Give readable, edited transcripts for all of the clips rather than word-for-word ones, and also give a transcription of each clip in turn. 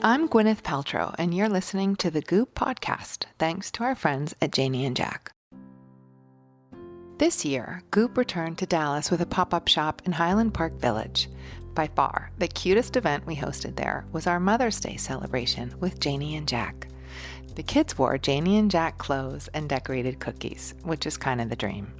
I'm Gwyneth Paltrow, and you're listening to the Goop podcast, thanks to our friends at Janie and Jack. This year, Goop returned to Dallas with a pop-up shop in Highland Park Village. By far, the cutest event we hosted there was our Mother's Day celebration with Janie and Jack. The kids wore Janie and Jack clothes and decorated cookies, which is kind of the dream.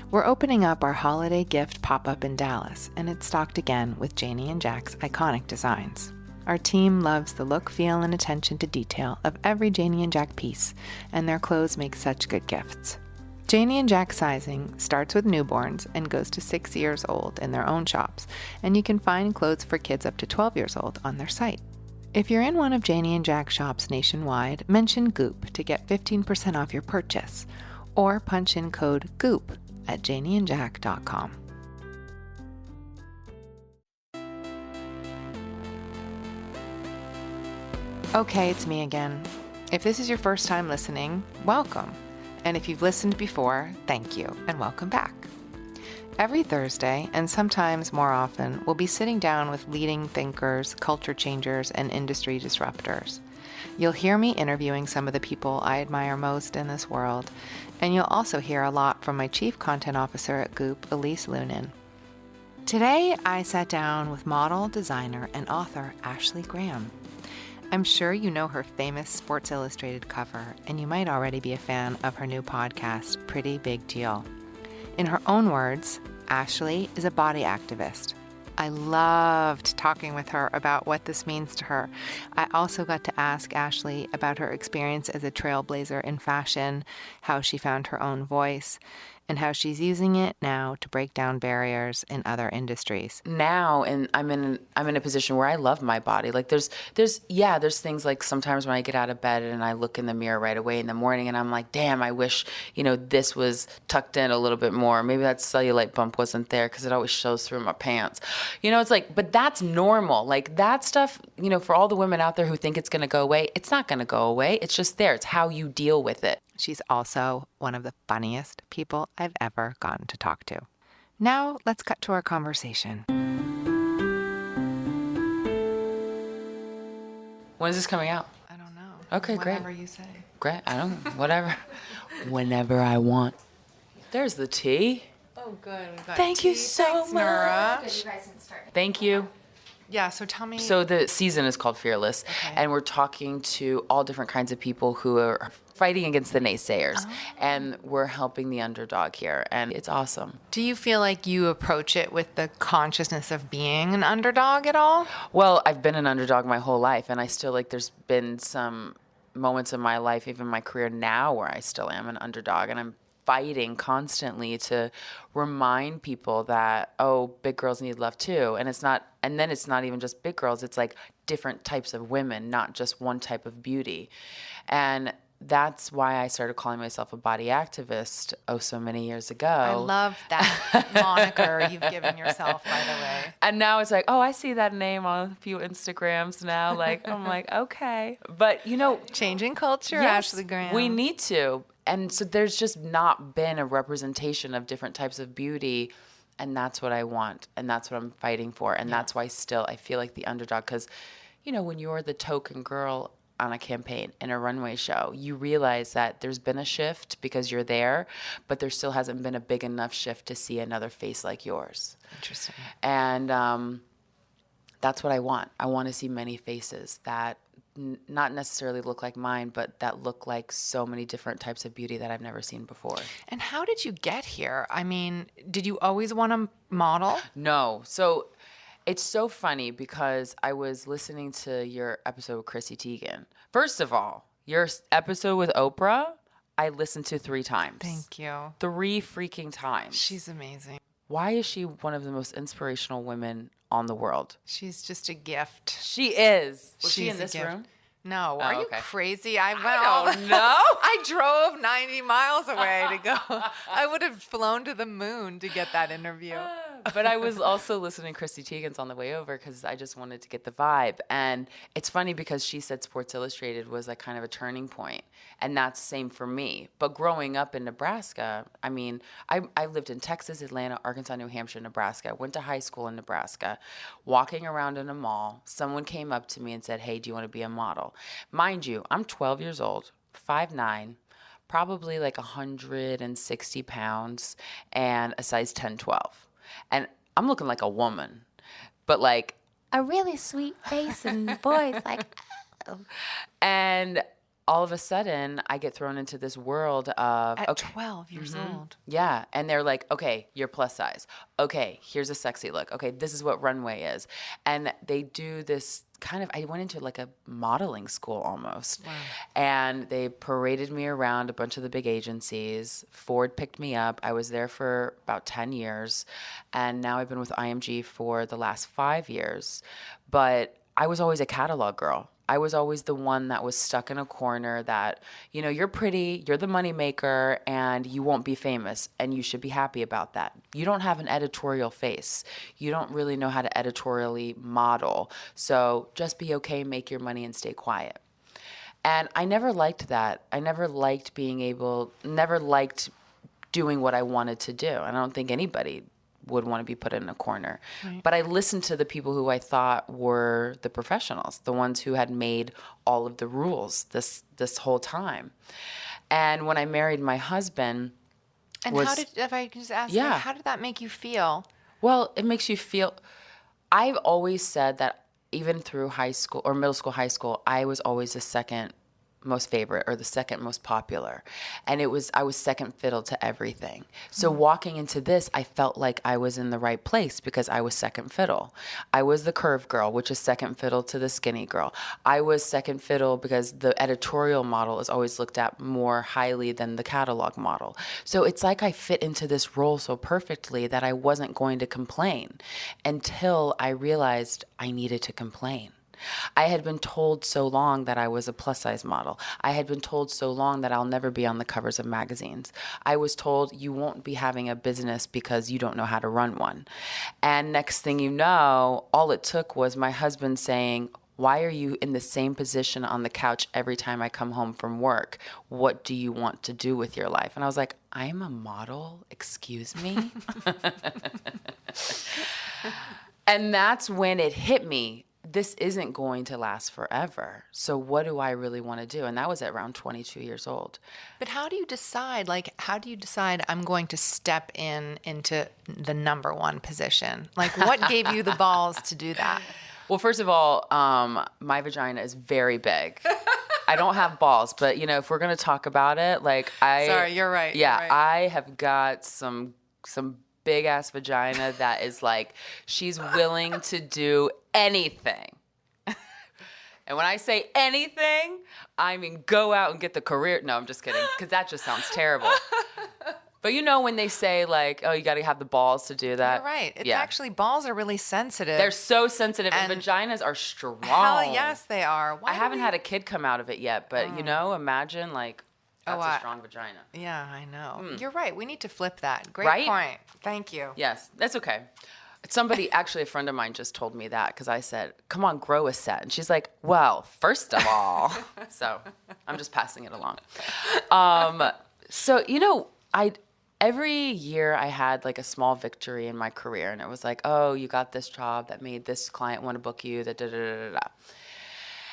We're opening up our holiday gift pop-up in Dallas, and it's stocked again with Janie and Jack's iconic designs. Our team loves the look, feel, and attention to detail of every Janie and Jack piece, and their clothes make such good gifts. Janie and Jack sizing starts with newborns and goes to 6 years old in their own shops, and you can find clothes for kids up to 12 years old on their site. If you're in one of Janie and Jack shops nationwide, mention Goop to get 15% off your purchase, or punch in code GOOP at janieandjack.com. Okay, it's me again. If this is your first time listening, welcome. And if you've listened before, thank you and welcome back. Every Thursday, and sometimes more often, we'll be sitting down with leading thinkers, culture changers, and industry disruptors. You'll hear me interviewing some of the people I admire most in this world, and you'll also hear a lot from my Chief Content Officer at Goop, Elise Lunin. Today, I sat down with model, designer, and author Ashley Graham. I'm sure you know her famous Sports Illustrated cover, and you might already be a fan of her new podcast, Pretty Big Deal. In her own words, Ashley is a body activist. I loved talking with her about what this means to her. I also got to ask Ashley about her experience as a trailblazer in fashion, how she found her own voice, and how she's using it now to break down barriers in other industries. Now, and I'm in a position where I love my body. Like there's things like sometimes when I get out of bed and I look in the mirror right away in the morning and I'm like, damn, I wish, this was tucked in a little bit more. Maybe that cellulite bump wasn't there because it always shows through my pants. It's like, but that's normal. Like that stuff, for all the women out there who think it's going to go away, it's not going to go away. It's just there. It's how you deal with it. She's also one of the funniest people I've ever gotten to talk to. Now, let's cut to our conversation. When is this coming out? I don't know. Okay, great. Whatever you say. Great. I don't know. Whatever. Whenever I want. There's the tea. Oh, good. We got Thank tea. you so Thanks, much. Nora. Good, you guys can start. Thank you. Yeah, so tell me. So the season is called Fearless, and we're talking to all different kinds of people who are fighting against the naysayers, and we're helping the underdog here, and it's awesome. Do you feel like you approach it with the consciousness of being an underdog at all? Well, I've been an underdog my whole life, and I still there's been some moments in my life, even my career now, where I still am an underdog, and I'm fighting constantly to remind people that, big girls need love too. And then it's not even just big girls, it's like different types of women, not just one type of beauty. And that's why I started calling myself a body activist so many years ago. I love that moniker you've given yourself, by the way. And now it's like, I see that name on a few Instagrams now. I'm like, okay. But, Changing culture, yes, Ashley Graham. we need to. And so there's just not been a representation of different types of beauty. And that's what I want. And that's what I'm fighting for. And that's why still I feel like the underdog. Because, when you're the token girl on a campaign in a runway show, you realize that there's been a shift because you're there, but there still hasn't been a big enough shift to see another face like yours. Interesting. And that's what I want. I want to see many faces that not necessarily look like mine, but that look like so many different types of beauty that I've never seen before. And how did you get here? I mean, did you always want to model? No. So it's so funny because I was listening to your episode with Chrissy Teigen. First of all, your episode with Oprah, I listened to 3 times. Thank you. 3 freaking times. She's amazing. Why is she one of the most inspirational women on the world? She's just a gift. She is. Was she She's in a this gift. room? No, are you okay. crazy? I don't know. I drove 90 miles away to go. I would have flown to the moon to get that interview. But I was also listening to Chrissy Teigen's on the way over because I just wanted to get the vibe. And it's funny because she said Sports Illustrated was like kind of a turning point. And that's same for me. But growing up in Nebraska, I mean, I lived in Texas, Atlanta, Arkansas, New Hampshire, Nebraska. Went to high school in Nebraska. Walking around in a mall, someone came up to me and said, hey, do you want to be a model? Mind you, I'm 12 years old, 5'9", probably like 160 pounds and a size 10, 12. And I'm looking like a woman, but like a really sweet face and voice, like, oh. And all of a sudden I get thrown into this world of at 12 years old. Yeah. And they're like, okay, you're plus size. Okay, here's a sexy look. Okay, this is what runway is. And they do this kind of, I went into like a modeling school almost. Wow. And they paraded me around a bunch of the big agencies. Ford picked me up. I was there for about 10 years. And now I've been with IMG for the last 5 years. But I was always a catalog girl. I was always the one that was stuck in a corner that, you know, you're pretty, you're the money maker, and you won't be famous, and you should be happy about that. You don't have an editorial face. You don't really know how to editorially model. So just be okay, make your money, and stay quiet. And I never liked that. I never liked never liked doing what I wanted to do. And I don't think anybody would want to be put in a corner. Right. But I listened to the people who I thought were the professionals, the ones who had made all of the rules this whole time. And when I married my husband, how did, if I can just ask, yeah, how did that make you feel? Well, it makes you feel, I've always said that even through high school or middle school, high school, I was always the second most favorite or the second most popular. And I was second fiddle to everything. So walking into this, I felt like I was in the right place because I was second fiddle. I was the curve girl, which is second fiddle to the skinny girl. I was second fiddle because the editorial model is always looked at more highly than the catalog model. So it's like I fit into this role so perfectly that I wasn't going to complain until I realized I needed to complain. I had been told so long that I was a plus size model. I had been told so long that I'll never be on the covers of magazines. I was told you won't be having a business because you don't know how to run one. And next thing you know, all it took was my husband saying, why are you in the same position on the couch every time I come home from work? What do you want to do with your life? And I was like, I'm a model, excuse me? And that's when it hit me. This isn't going to last forever. So what do I really want to do? And that was at around 22 years old. But how do you decide, I'm going to step into the number one position? Like, what gave you the balls to do that? Well, first of all, my vagina is very big. I don't have balls, but, you know, if we're going to talk about it, Sorry, you're right. Yeah, you're right. I have got some big ass vagina that is like, she's willing to do anything. And when I say anything, I mean go out and get the career. No, I'm just kidding, because that just sounds terrible. But you know when they say like, oh, you got to have the balls to do that? You're right. It's actually, balls are really sensitive. They're so sensitive, and vaginas are strong. Hell yes, they are. I haven't had a kid come out of it yet, but you know, imagine like, that's a strong vagina. Yeah, I know. You're right. We need to flip that. Great point. Thank you. Yes, that's okay. Somebody, actually a friend of mine just told me that because I said, come on, grow a set. And she's like, well, first of all. So I'm just passing it along. So, you know, every year I had like a small victory in my career. And it was like, oh, you got this job that made this client want to book you, da da da da da.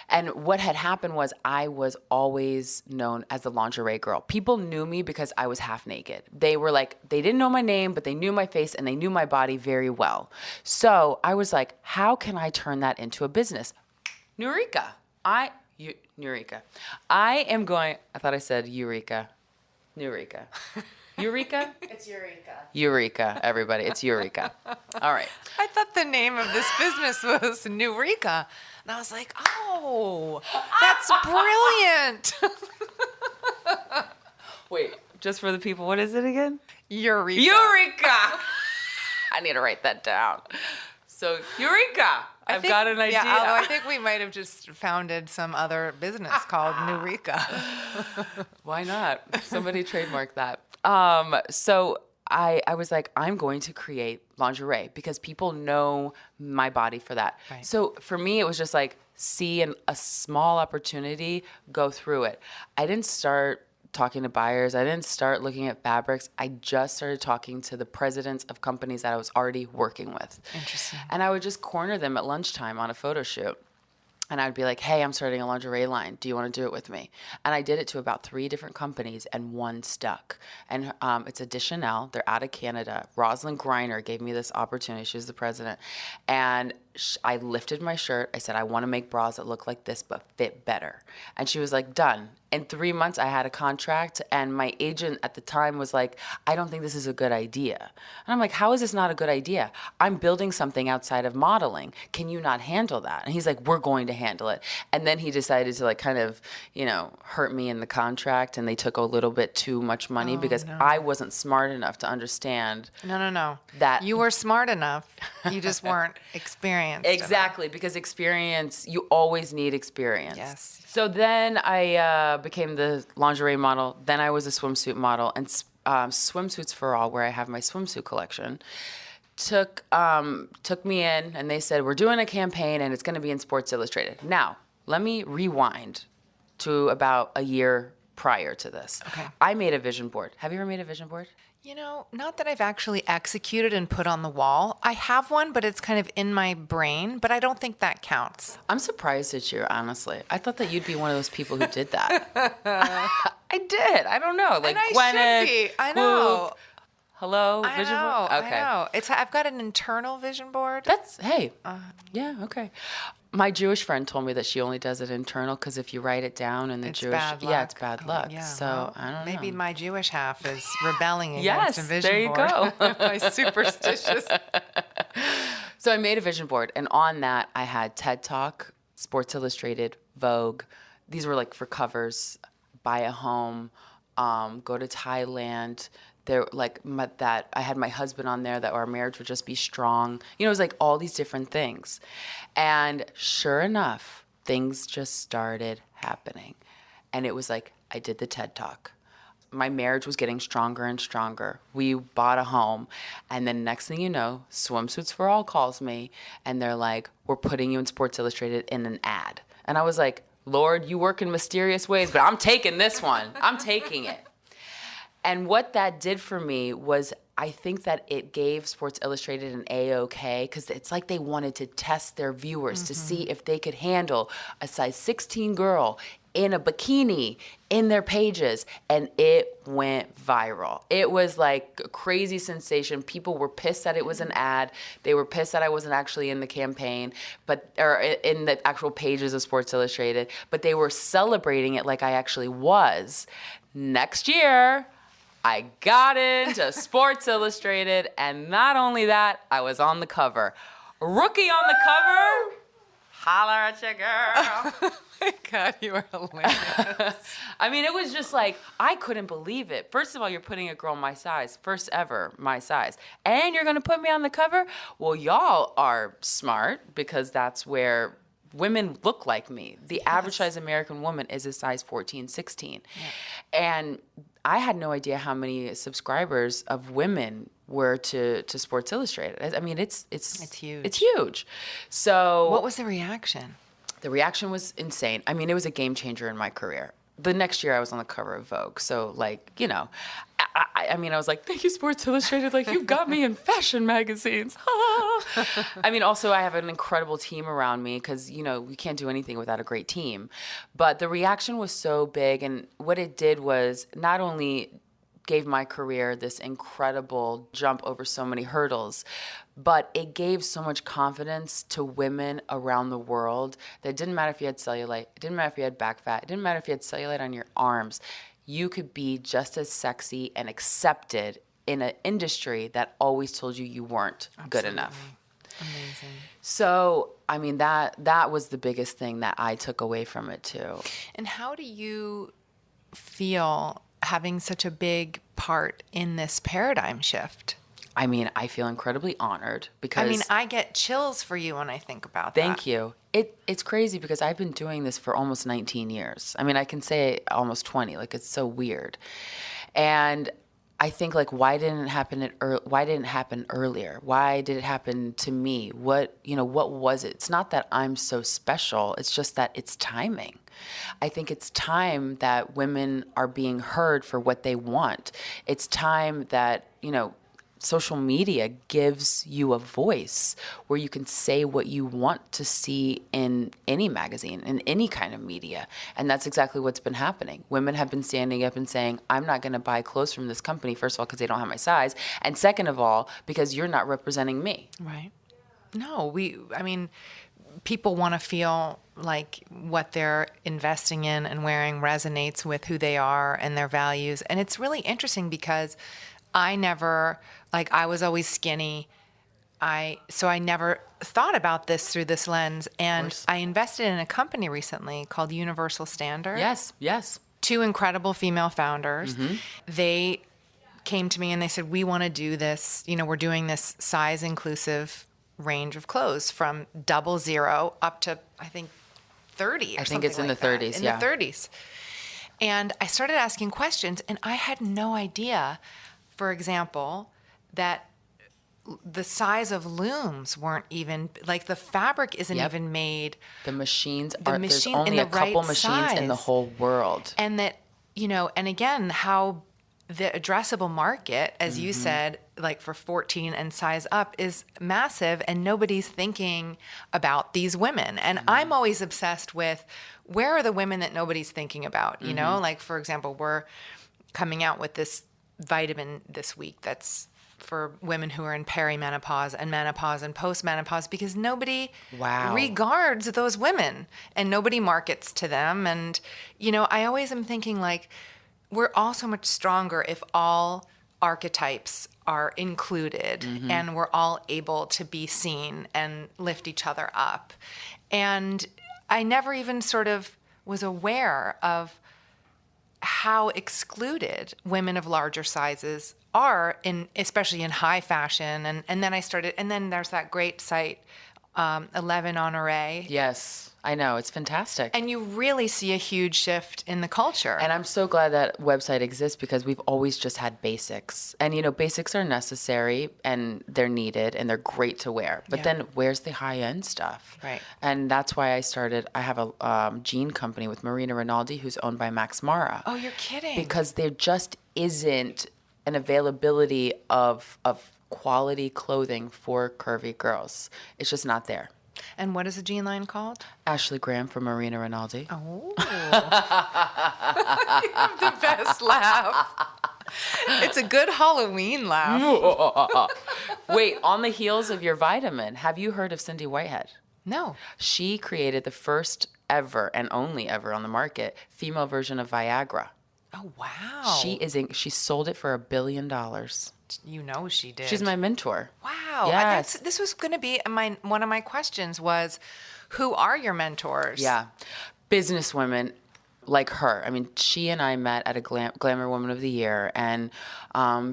And what had happened was I was always known as the lingerie girl. People knew me because I was half naked. They were like, they didn't know my name, but they knew my face and they knew my body very well. So I was like, how can I turn that into a business? Eureka. Eureka. I thought I said Eureka. Eureka. Eureka? It's Eureka. Eureka, everybody. It's Eureka. All right. I thought the name of this business was Eureka. And I was like, oh, that's brilliant. Wait, just for the people, what is it again? Eureka. Eureka! I need to write that down. So, Eureka! I've got an idea. Yeah, although I think we might have just founded some other business called Eureka. Why not? Somebody trademark that. So I was like, I'm going to create lingerie because people know my body for that. Right. So for me, it was just like, see a small opportunity, go through it. I didn't start talking to buyers. I didn't start looking at fabrics. I just started talking to the presidents of companies that I was already working with. Interesting. And I would just corner them at lunchtime on a photo shoot. And I'd be like, hey, I'm starting a lingerie line. Do you want to do it with me? And I did it to about 3 different companies, and one stuck. And it's a de Chanel. They're out of Canada. Rosalind Griner gave me this opportunity. She was the president. And I lifted my shirt. I said, I want to make bras that look like this but fit better. And she was like, done. In 3 months, I had a contract, and my agent at the time was like, I don't think this is a good idea. And I'm like, how is this not a good idea? I'm building something outside of modeling. Can you not handle that? And he's like, we're going to handle it. And then he decided to like kind of, hurt me in the contract, and they took a little bit too much money because I wasn't smart enough to understand. No. That you were smart enough. You just weren't experienced. Exactly, because experience, you always need experience. Yes. So then I became the lingerie model. Then I was a swimsuit model, and Swimsuits for All, where I have my swimsuit collection, took me in, and they said, we're doing a campaign, and it's going to be in Sports Illustrated. Now, let me rewind to about a year prior to this. Okay. I made a vision board. Have you ever made a vision board? Not that I've actually executed and put on the wall. I have one, but it's kind of in my brain, but I don't think that counts. I'm surprised at you, honestly. I thought that you'd be one of those people who did that. I did. I don't know. Like, and I Gwyneth, should be. I know. Whoop. Hello, I vision know. board? Okay. I know. I've got an internal vision board. Yeah, okay. My Jewish friend told me that she only does it internal because if you write it down in the It's Jewish, bad luck. yeah, it's bad luck. Yeah, so well, I don't know. Maybe my Jewish half is rebelling Yes, against a vision there you board. go. My superstitious. So I made a vision board, and on that I had TED Talk, Sports Illustrated, Vogue. These were like for covers. Buy a home, go to Thailand. There, that I had my husband on there, that our marriage would just be strong. It was like all these different things. And sure enough, things just started happening. And it was like, I did the TED Talk. My marriage was getting stronger and stronger. We bought a home. And then next thing you know, Swimsuits for All calls me, and they're like, we're putting you in Sports Illustrated in an ad. And I was like, Lord, you work in mysterious ways, but I'm taking this one. I'm taking it. And what that did for me was, I think that it gave Sports Illustrated an A-OK, because it's like they wanted to test their viewers to see if they could handle a size 16 girl in a bikini in their pages, and it went viral. It was like a crazy sensation. People were pissed that it was an ad. They were pissed that I wasn't actually in the campaign, or in the actual pages of Sports Illustrated, but they were celebrating it like I actually was. Next year, I got into Sports Illustrated, and not only that, I was on the cover. Rookie on the cover? Holler at your girl. Oh my God, you are hilarious. I mean, it was just like, I couldn't believe it. First of all, you're putting a girl my size, first ever my size, and you're going to put me on the cover? Well, y'all are smart, because that's where women look like me. The average size American woman is a size 14, 16. Yeah. And I had no idea how many subscribers of women were to Sports Illustrated. I mean, it's huge. It's huge. So what was the reaction? The reaction was insane. I mean, it was a game changer in my career. The next year I was on the cover of Vogue. So I mean, I was like, thank you, Sports Illustrated. Like, you got me in fashion magazines. I mean, also, I have an incredible team around me, because, we can't do anything without a great team. But the reaction was so big. And what it did was not only gave my career this incredible jump over so many hurdles, but it gave so much confidence to women around the world that it didn't matter if you had cellulite, it didn't matter if you had back fat, it didn't matter if you had cellulite on your arms. You could be just as sexy and accepted in an industry that always told you weren't good enough. Amazing. So, I mean, that was the biggest thing that I took away from it too. And how do you feel having such a big part in this paradigm shift? I mean, I feel incredibly honored, because... I mean, I get chills for you when I think about that. Thank you. It's crazy, because I've been doing this for almost 19 years. I mean, I can say almost 20. Like, it's so weird. And I think like, why didn't it happen earlier? Why did it happen to me? What was it? It's not that I'm so special. It's just that it's timing. I think it's time that women are being heard for what they want. It's time that, social media gives you a voice where you can say what you want to see in any magazine, in any kind of media. And that's exactly what's been happening. Women have been standing up and saying, I'm not going to buy clothes from this company, first of all, because they don't have my size. And second of all, because you're not representing me. Right. No, people want to feel like what they're investing in and wearing resonates with who they are and their values. And it's really interesting because I was always skinny. So I never thought about this through this lens. And I invested in a company recently called Universal Standard. Yes. 2 incredible female founders. Mm-hmm. They came to me and they said, we want to do this. We're doing this size inclusive range of clothes from 00 up to, I think, 30 or I think it's in like the 30s, in the 30s. And I started asking questions, and I had no idea, for example, that the size of looms weren't even, like the fabric isn't even made. The machines there's only in the a couple right machines size. in the whole world. And that, and again, how the addressable market, as you said, like for 14 and size up is massive, and nobody's thinking about these women. And I'm always obsessed with, where are the women that nobody's thinking about? Like, for example, we're coming out with this vitamin this week that's for women who are in perimenopause and menopause and postmenopause, because nobody regards those women and nobody markets to them. And, I always am thinking like, we're all so much stronger if all archetypes are included and we're all able to be seen and lift each other up. And I never even sort of was aware of how excluded women of larger sizes are, especially in high fashion. And then there's that great site, 11 Honore. Yes, I know. It's fantastic. And you really see a huge shift in the culture. And I'm so glad that website exists, because we've always just had basics. And, basics are necessary and they're needed and they're great to wear. But then where's the high-end stuff? Right. And that's why I have a jean company with Marina Rinaldi, who's owned by Max Mara. Oh, you're kidding. Because there just isn't an availability of quality clothing for curvy girls. It's just not there. And what is the jean line called? Ashley Graham from Marina Rinaldi. Oh. You have the best laugh. It's a good Halloween laugh. Wait, on the heels of your vitamin, have you heard of Cindy Whitehead? No. She created the first ever and only ever on the market female version of Viagra. Oh, wow. She sold it for $1 billion. She did. She's my mentor. Wow. Yes. This was going to be one of my questions was, who are your mentors? Yeah. Businesswomen like her. I mean, she and I met at a Glamour Woman of the Year, and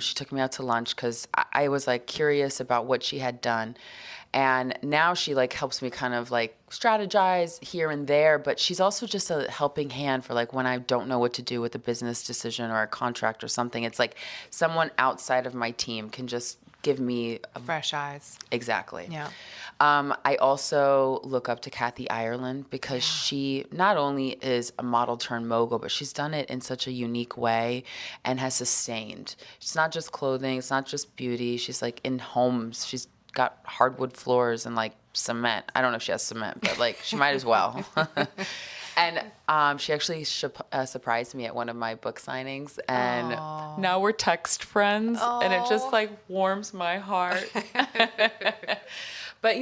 she took me out to lunch because I was like curious about what she had done. And now she like helps me kind of like strategize here and there, but she's also just a helping hand for like when I don't know what to do with a business decision or a contract or something. It's like someone outside of my team can just give me fresh eyes. Exactly. Yeah. I also look up to Kathy Ireland because she not only is a model turned mogul, but she's done it in such a unique way and has sustained. It's not just clothing. It's not just beauty. She's like in homes. She's got hardwood floors and like cement. I don't know if she has cement, but like she might as well. And she actually surprised me at one of my book signings, and now we're text friends, and it just like warms my heart. But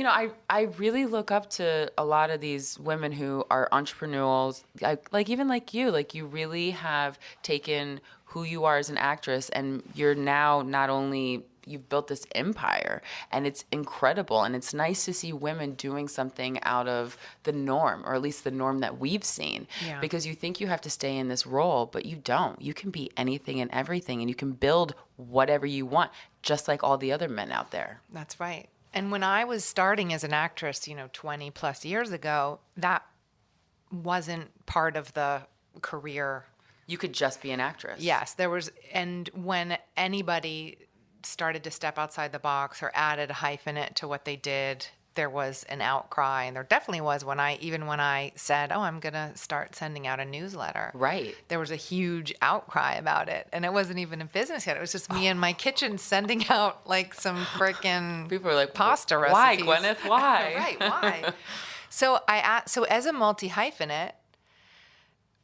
I really look up to a lot of these women who are entrepreneurs, like even like you really have taken who you are as an actress, and you're now not only you've built this empire, and it's incredible. And it's nice to see women doing something out of the norm, or at least the norm that we've seen. Yeah. Because you think you have to stay in this role, but you don't. You can be anything and everything, and you can build whatever you want, just like all the other men out there. That's right. And when I was starting as an actress, 20 plus years ago, that wasn't part of the career You could just be an actress. Yes, there was, and when anybody started to step outside the box or added a hyphenate to what they did, there was an outcry. And there definitely was when I said, oh, I'm going to start sending out a newsletter. Right. There was a huge outcry about it. And it wasn't even in business yet. It was just me in my kitchen sending out like some frickin' people are like, pasta why, recipes. Why, Gwyneth? Why? Right, why? So as a multi-hyphenate,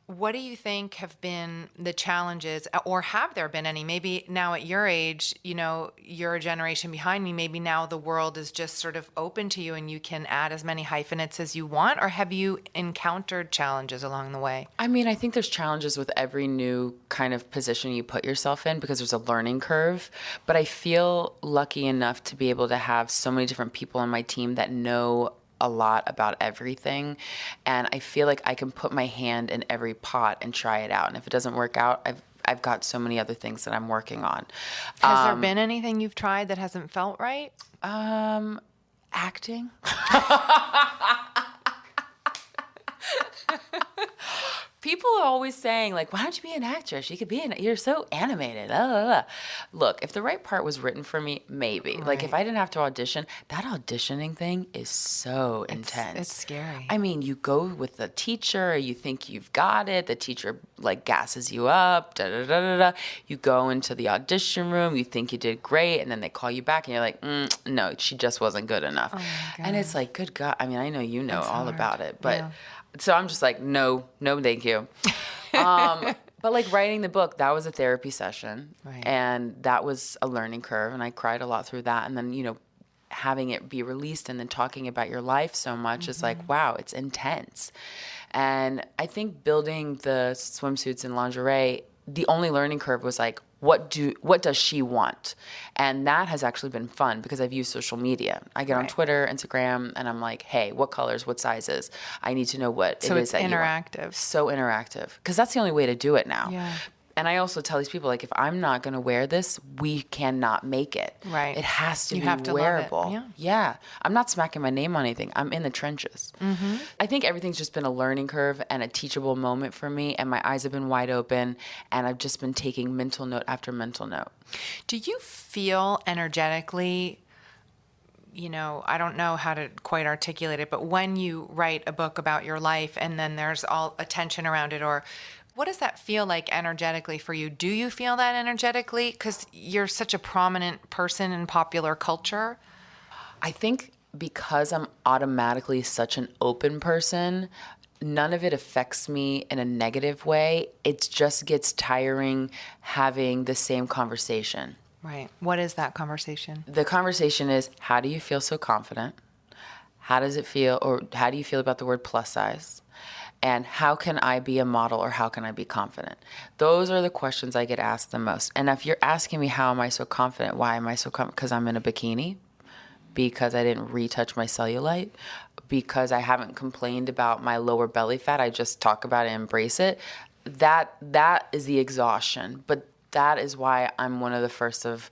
what do you think have been the challenges, or have there been any? Maybe now at your age, you're a generation behind me. Maybe now the world is just sort of open to you and you can add as many hyphenates as you want, or have you encountered challenges along the way? I mean, I think there's challenges with every new kind of position you put yourself in because there's a learning curve. But I feel lucky enough to be able to have so many different people on my team that know a lot about everything, and I feel like I can put my hand in every pot and try it out, and if it doesn't work out, I've got so many other things that I'm working on. Has there been anything you've tried that hasn't felt right? Acting. People are always saying, like, why don't you be an actress? You're so animated. Look, if the right part was written for me, maybe. Right. Like, if I didn't have to audition, that auditioning thing is so intense. It's scary. I mean, you go with the teacher, you think you've got it. The teacher, like, gasses you up, da-da-da-da-da. You go into the audition room, you think you did great, and then they call you back, and you're like, no, she just wasn't good enough. Oh my God. And it's like, good God. I mean, I know you know It's all hard. about it, but... Yeah. So I'm just like, no, thank you. But like writing the book, that was a therapy session. Right. And that was a learning curve. And I cried a lot through that. And then, having it be released and then talking about your life so much is like, wow, it's intense. And I think building the swimsuits and lingerie, the only learning curve was like, what does she want? And that has actually been fun because I've used social media. I get on Right. Twitter, Instagram, and I'm like, hey, what colors, what sizes? I need to know what So it it's is that you want. interactive. So interactive. Because that's the only way to do it now. Yeah. And I also tell these people, like, if I'm not going to wear this, we cannot make it. Right. It has to You be have to love it. wearable. Yeah. I'm not smacking my name on anything. I'm in the trenches. Mm-hmm. I think everything's just been a learning curve and a teachable moment for me. And my eyes have been wide open. And I've just been taking mental note after mental note. Do you feel energetically, I don't know how to quite articulate it, but when you write a book about your life and then there's all attention around it, or what does that feel like energetically for you? Do you feel that energetically? Because you're such a prominent person in popular culture. I think because I'm automatically such an open person, none of it affects me in a negative way. It just gets tiring having the same conversation. Right. What is that conversation? The conversation is, how do you feel so confident? How does it feel, or how do you feel about the word plus size? And how can I be a model, or how can I be confident? Those are the questions I get asked the most. And if you're asking me, how am I so confident? Why am I so confident? Because I'm in a bikini? Because I didn't retouch my cellulite? Because I haven't complained about my lower belly fat? I just talk about it and embrace it. That is the exhaustion. But that is why I'm one of the first of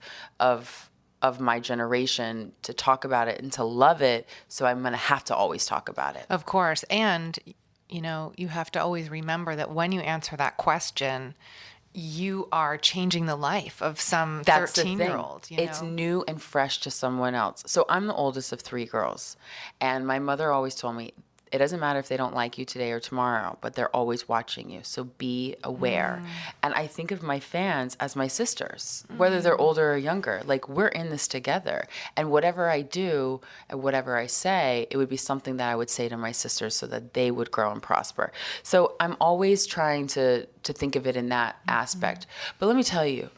my generation to talk about it and to love it. So I'm going to have to always talk about it. Of course. And, you have to always remember that when you answer that question, you are changing the life of some 13-year-old. It's new and fresh to someone else. So I'm the oldest of 3 girls. And my mother always told me, it doesn't matter if they don't like you today or tomorrow, but they're always watching you. So be aware. And I think of my fans as my sisters, whether they're older or younger. Like, we're in this together. And whatever I do and whatever I say, it would be something that I would say to my sisters so that they would grow and prosper. So I'm always trying to think of it in that aspect. But let me tell you,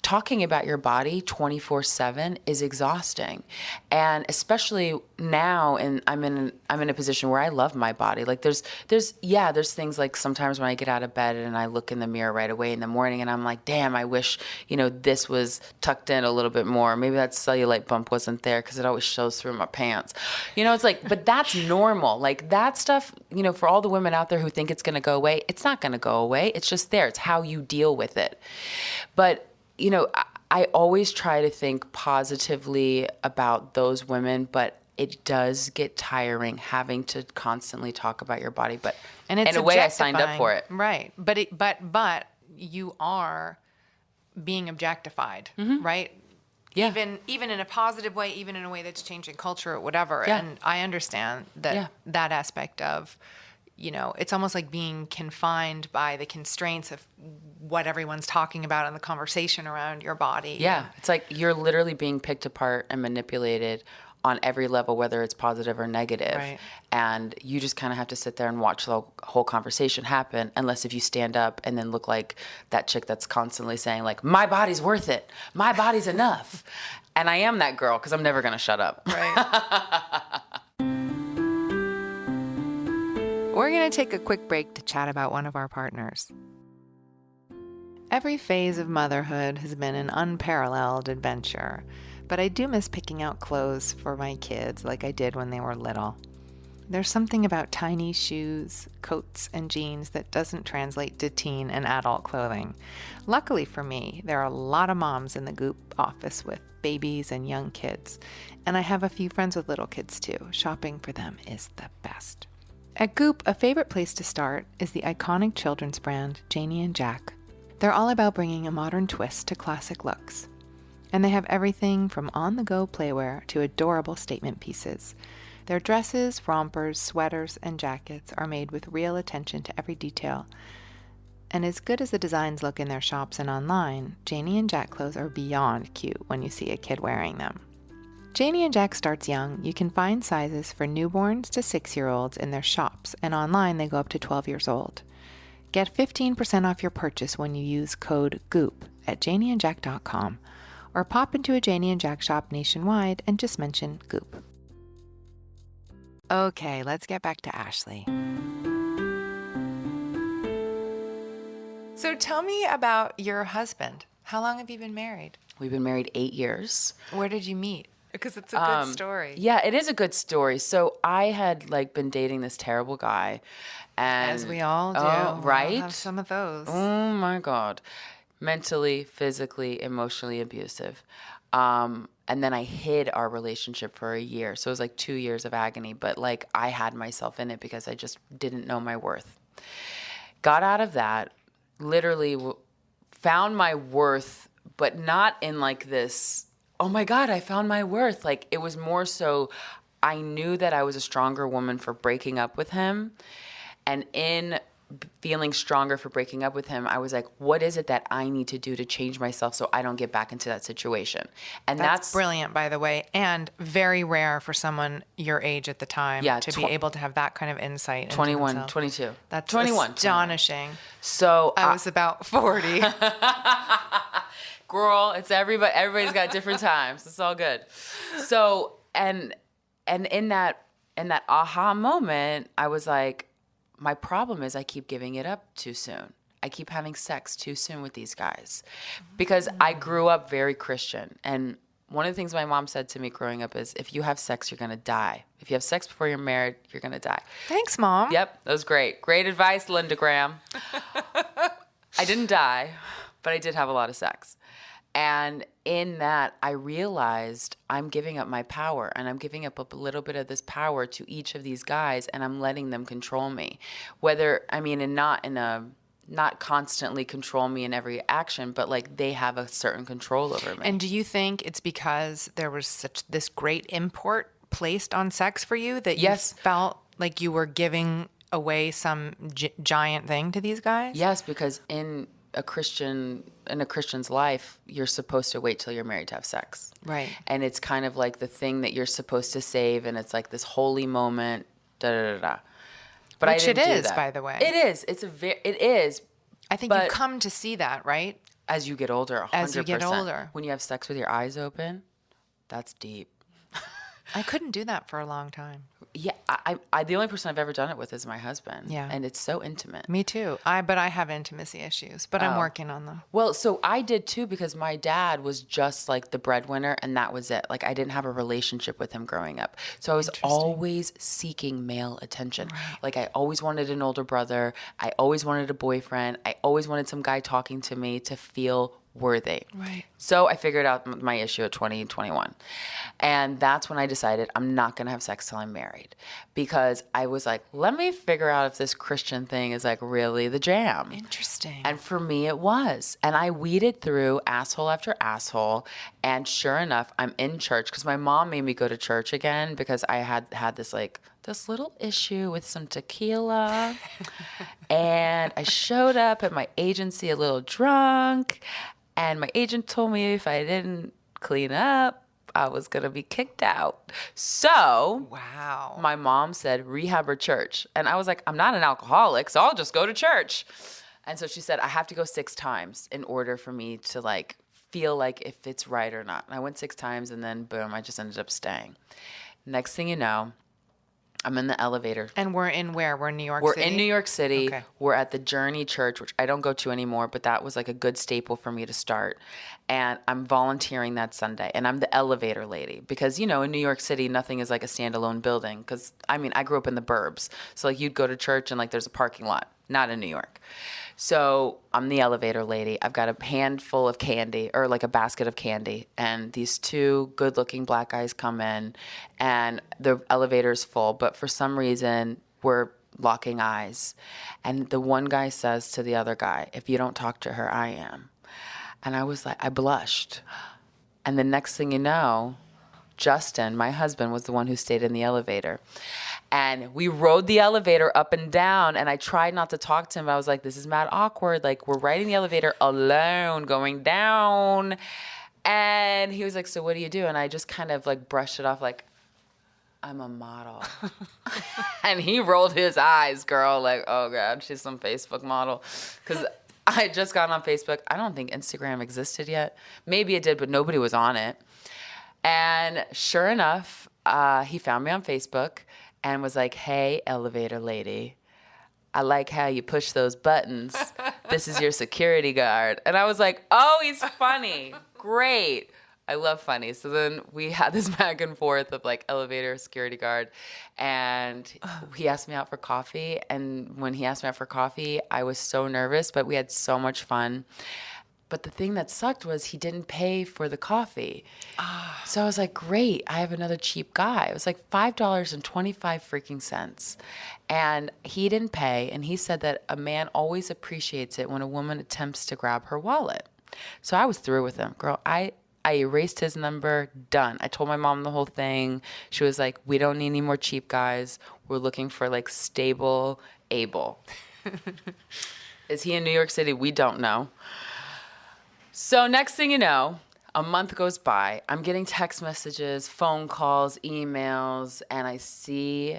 talking about your body 24/7 is exhausting. And especially now, and I'm in a position where I love my body. Like there's things like sometimes when I get out of bed and I look in the mirror right away in the morning and I'm like, damn, I wish, this was tucked in a little bit more. Maybe that cellulite bump wasn't there because it always shows through my pants. It's like, but that's normal. Like that stuff, for all the women out there who think it's going to go away, it's not going to go away. It's just there. It's how you deal with it. But I always try to think positively about those women, but it does get tiring having to constantly talk about your body. But and it's in a way, I signed up for it. Right. But you are being objectified, right? Yeah. Even in a positive way, even in a way that's changing culture or whatever. Yeah. And I understand that that aspect of, it's almost like being confined by the constraints of what everyone's talking about in the conversation around your body. Yeah. It's like you're literally being picked apart and manipulated on every level, whether it's positive or negative. Right. And you just kind of have to sit there and watch the whole conversation happen, unless if you stand up and then look like that chick that's constantly saying, like, my body's worth it. My body's enough. And I am that girl because I'm never going to shut up. Right. We're going to take a quick break to chat about one of our partners. Every phase of motherhood has been an unparalleled adventure, but I do miss picking out clothes for my kids like I did when they were little. There's something about tiny shoes, coats, and jeans that doesn't translate to teen and adult clothing. Luckily for me, there are a lot of moms in the Goop office with babies and young kids, and I have a few friends with little kids too. Shopping for them is the best. At Goop, a favorite place to start is the iconic children's brand, Janie and Jack. They're all about bringing a modern twist to classic looks. And they have everything from on-the-go playwear to adorable statement pieces. Their dresses, rompers, sweaters, and jackets are made with real attention to every detail. And as good as the designs look in their shops and online, Janie and Jack clothes are beyond cute when you see a kid wearing them. Janie and Jack starts young. You can find sizes for newborns to 6-year-olds in their shops, and online they go up to 12 years old. Get 15% off your purchase when you use code GOOP at janieandjack.com, or pop into a Janie and Jack shop nationwide and just mention Goop. Okay, let's get back to Ashley. So tell me about your husband. How long have you been married? We've been married 8 years. Where did you meet? Because it's a good story. Yeah, it is a good story. So I had been dating this terrible guy, and As we all do. Oh, right? We all have some of those. Oh my God. Mentally, physically, emotionally abusive. And then I hid our relationship for a year. So it was 2 years of agony, but I had myself in it because I just didn't know my worth. Got out of that, literally found my worth, but not in this, oh my God, I found my worth. It was more so I knew that I was a stronger woman for breaking up with him. And in feeling stronger for breaking up with him, I was like, what is it that I need to do to change myself so I don't get back into that situation? And that's brilliant, by the way, and very rare for someone your age at the time to be able to have that kind of insight. 21, 22. That's 21, astonishing. 21. So I was about 40. Girl, it's everybody's got different times. It's all good. So, and in that aha moment, I was like, my problem is I keep giving it up too soon. I keep having sex too soon with these guys because I grew up very Christian. And one of the things my mom said to me growing up is, if you have sex, you're going to die. If you have sex before you're married, you're going to die. Thanks, Mom. Yep, that was great. Great advice, Linda Graham. I didn't die, but I did have a lot of sex. And in that, I realized I'm giving up my power, and I'm giving up a little bit of this power to each of these guys, and I'm letting them control me. Not constantly control me in every action, but they have a certain control over me. And do you think it's because there was this great import placed on sex for you that you felt like you were giving away some giant thing to these guys? Yes, because in a Christian's life, you're supposed to wait till you're married to have sex. Right. And it's kind of the thing that you're supposed to save, and it's this holy moment, da-da-da-da. But Which I didn't it do is, that. by the way. It is. It is. I think you come to see that, right? As you get older, 100%. As you get older. When you have sex with your eyes open, that's deep. I couldn't do that for a long time. Yeah, I the only person I've ever done it with is my husband. Yeah. And it's so intimate. Me too. But I have intimacy issues, but I'm working on them. Well, so I did too, because my dad was just the breadwinner, and that was it. I didn't have a relationship with him growing up. So I was always seeking male attention. Right. I always wanted an older brother. I always wanted a boyfriend. I always wanted some guy talking to me to feel worthy. Right. So I figured out my issue at 2021. And that's when I decided I'm not going to have sex till I'm married, because I was like, let me figure out if this Christian thing is like really the jam. Interesting. And for me, it was. And I weeded through asshole after asshole. And sure enough, I'm in church, because my mom made me go to church again because I had this little issue with some tequila. And I showed up at my agency a little drunk. And my agent told me if I didn't clean up, I was going to be kicked out. So wow. My mom said, rehab or church. And I was like, I'm not an alcoholic, so I'll just go to church. And so she said, I have to go 6 times in order for me to like feel like if it's right or not. And I went 6 times, and then boom, I just ended up staying. Next thing you know, I'm in the elevator. And we're in where? We're in New York City? We're in New York City. Okay. We're at the Journey Church, which I don't go to anymore, but that was like a good staple for me to start. And I'm volunteering that Sunday. And I'm the elevator lady because, in New York City, nothing is like a standalone building. Because, I grew up in the burbs. So like you'd go to church and like there's a parking lot. Not in New York. So I'm the elevator lady. I've got a handful of candy, or like a basket of candy. And these 2 good-looking black guys come in, and the elevator's full. But for some reason, we're locking eyes. And the one guy says to the other guy, if you don't talk to her, I am. And I was like, I blushed. And the next thing you know, Justin, my husband, was the one who stayed in the elevator. And we rode the elevator up and down, and I tried not to talk to him. I was like, this is mad awkward. Like, we're riding the elevator alone, going down. And he was like, so what do you do? And I just kind of like brushed it off like, I'm a model. And he rolled his eyes, girl, like, oh God, she's some Facebook model. Because I had just gotten on Facebook. I don't think Instagram existed yet. Maybe it did, but nobody was on it. And sure enough, he found me on Facebook and was like, hey, elevator lady, I like how you push those buttons. This is your security guard. And I was like, oh, he's funny. Great. I love funny. So then we had this back and forth of like elevator, security guard. And he asked me out for coffee. And when he asked me out for coffee, I was so nervous, but we had so much fun. But the thing that sucked was he didn't pay for the coffee. So I was like, great, I have another cheap guy. It was like $5.25 freaking cents. And he didn't pay. And he said that a man always appreciates it when a woman attempts to grab her wallet. So I was through with him. Girl, I erased his number, done. I told my mom the whole thing. She was like, we don't need any more cheap guys. We're looking for like stable, able. Is he in New York City? We don't know. So next thing you know, a month goes by. I'm getting text messages, phone calls, emails, and I see